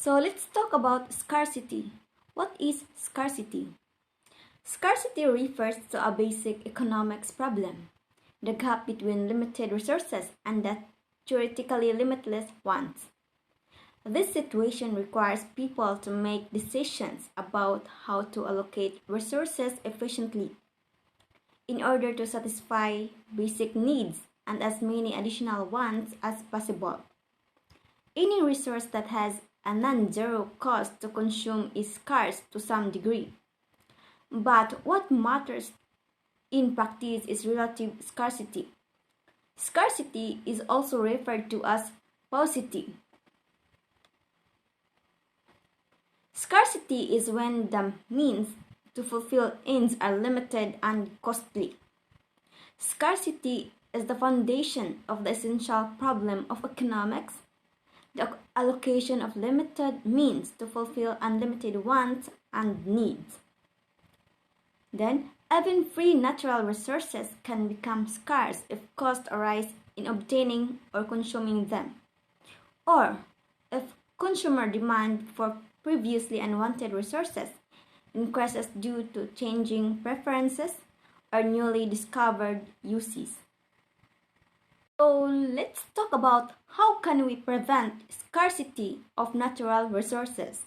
So let's talk about scarcity. What is scarcity? Scarcity refers to a basic economics problem, the gap between limited resources and the theoretically limitless ones. This situation requires people to make decisions about how to allocate resources efficiently in order to satisfy basic needs and as many additional ones as possible. Any resource that has a non-zero cost to consume is scarce to some degree. But what matters in practice is relative scarcity. Scarcity is also referred to as paucity. Scarcity is when the means to fulfill ends are limited and costly. Scarcity is the foundation of the essential problem of economics, the allocation of limited means to fulfill unlimited wants and needs. Then, even free natural resources can become scarce if costs arise in obtaining or consuming them, or if consumer demand for previously unwanted resources increases due to changing preferences or newly discovered uses. So let's talk about how can we prevent scarcity of natural resources.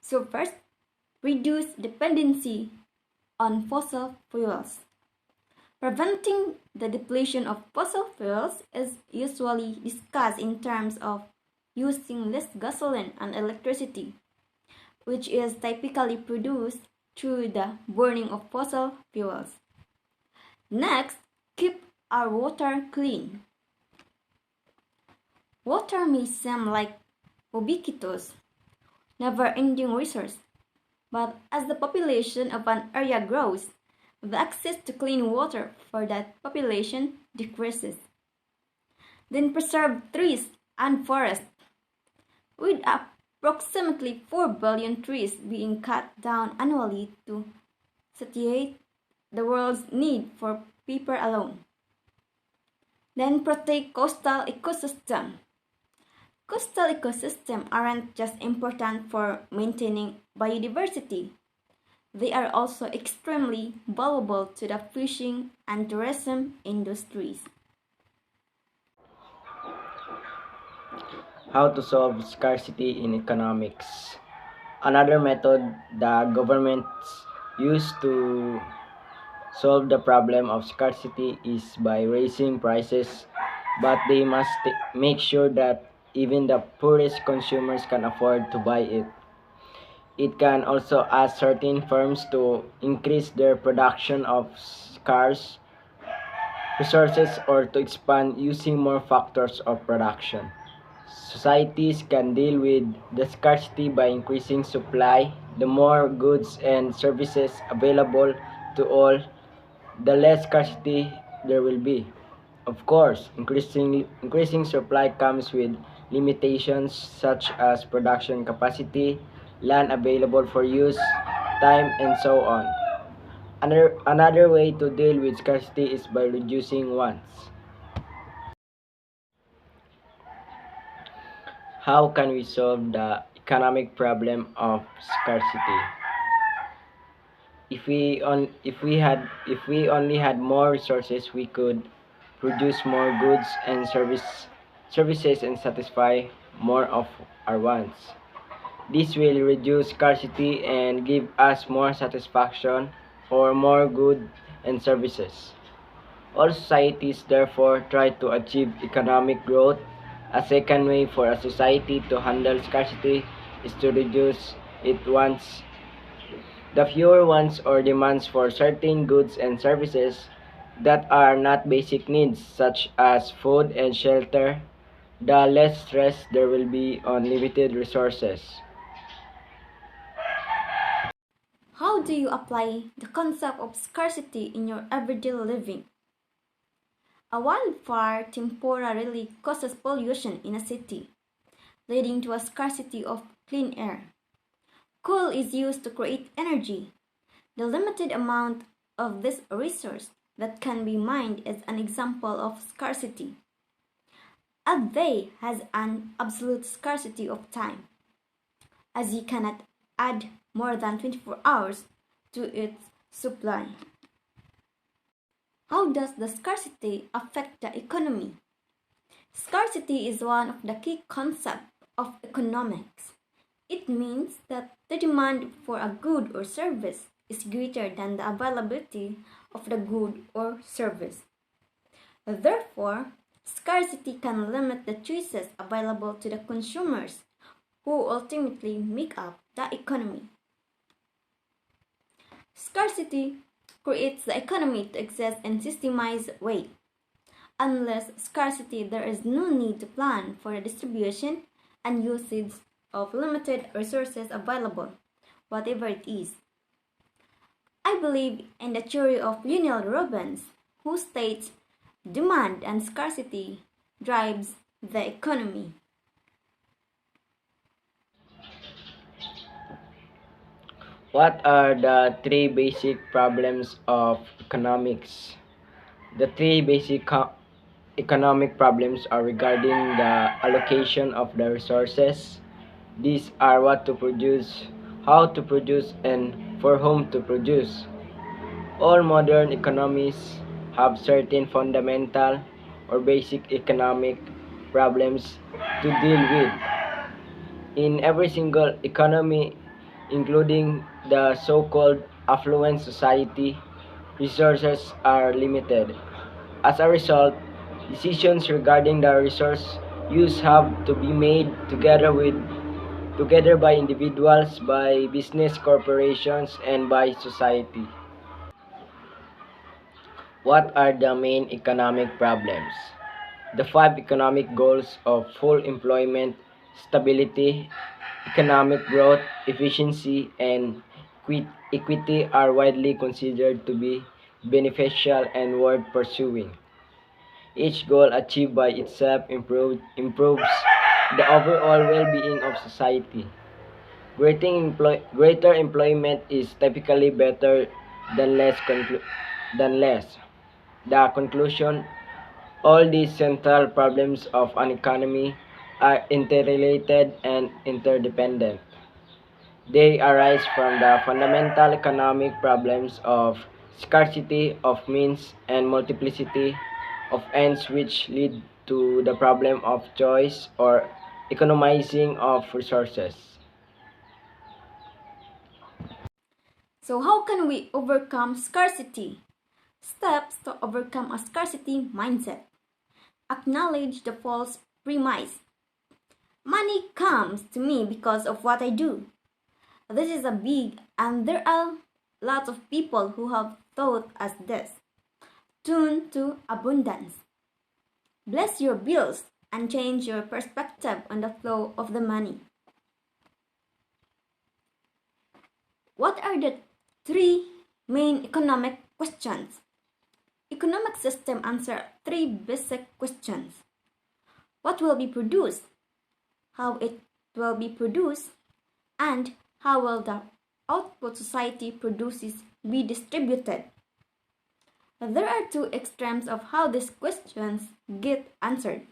So first, reduce dependency on fossil fuels. Preventing the depletion of fossil fuels is usually discussed in terms of using less gasoline and electricity, which is typically produced through the burning of fossil fuels. Next, keep our water clean. Water may seem like ubiquitous, never-ending resource, but as the population of an area grows, the access to clean water for that population decreases. Then preserve trees and forests. With approximately 4 billion trees being cut down annually to satiate the world's need for paper alone. Then protect coastal ecosystem. Coastal ecosystems aren't just important for maintaining biodiversity. They are also extremely valuable to the fishing and tourism industries. How to solve scarcity in economics. Another method the governments use to solve the problem of scarcity is by raising prices, but they must make sure that even the poorest consumers can afford to buy it. It can also ask certain firms to increase their production of scarce resources or to expand using more factors of production. Societies can deal with the scarcity by increasing supply. The more goods and services available to all, the less scarcity there will be. Of course, increasing supply comes with limitations such as production capacity, land available for use, time, and so on. Another way to deal with scarcity is by reducing wants. How can we solve the economic problem of scarcity? If we only had more resources, we could produce more goods and services and satisfy more of our wants. This will reduce scarcity and give us more satisfaction for more goods and services. All societies therefore try to achieve economic growth. A second way for a society to handle scarcity is to reduce its wants. The fewer wants or demands for certain goods and services that are not basic needs, such as food and shelter, the less stress there will be on limited resources. How do you apply the concept of scarcity in your everyday living? A wildfire temporarily causes pollution in a city, leading to a scarcity of clean air. Coal is used to create energy. The limited amount of this resource that can be mined is an example of scarcity. A day has an absolute scarcity of time. as you cannot add more than 24 hours to its supply. How does the scarcity affect the economy? Scarcity is one of the key concepts of economics. It means that the demand for a good or service is greater than the availability of the good or service. Therefore, scarcity can limit the choices available to the consumers who ultimately make up the economy. Scarcity creates the economy to exist in systemized way. Unless scarcity, there is no need to plan for the distribution and usage of limited resources available, whatever it is. I believe in the theory of Lionel Robbins, who states demand and scarcity drives the economy. What are the three basic problems of economics? The three basic economic problems are regarding the allocation of the resources. These are what to produce, how to produce, and for whom to produce. All modern economies have certain fundamental or basic economic problems to deal with. In every single economy, including the so-called affluent society, resources are limited. As a result, decisions regarding the resource use have to be made together by individuals, by business corporations, and by society. What are the main economic problems? The five economic goals of full employment, stability, economic growth, efficiency, and equity are widely considered to be beneficial and worth pursuing. Each goal achieved by itself improves the overall well-being of society. Greater employment is typically better than less. The conclusion: all these central problems of an economy are interrelated and interdependent. They arise from the fundamental economic problems of scarcity of means and multiplicity of ends, which lead to the problem of choice or economizing of resources. So, how can we overcome scarcity? Steps to overcome a scarcity mindset. Acknowledge the false premise. Money comes to me because of what I do. This is a big, and there are lots of people who have thought as this. Tune to abundance. Bless your bills and change your perspective on the flow of the money. What are the three main economic questions? Economic system answer three basic questions. What will be produced? How it will be produced? And how will the output society produces be distributed? There are two extremes of how these questions get answered.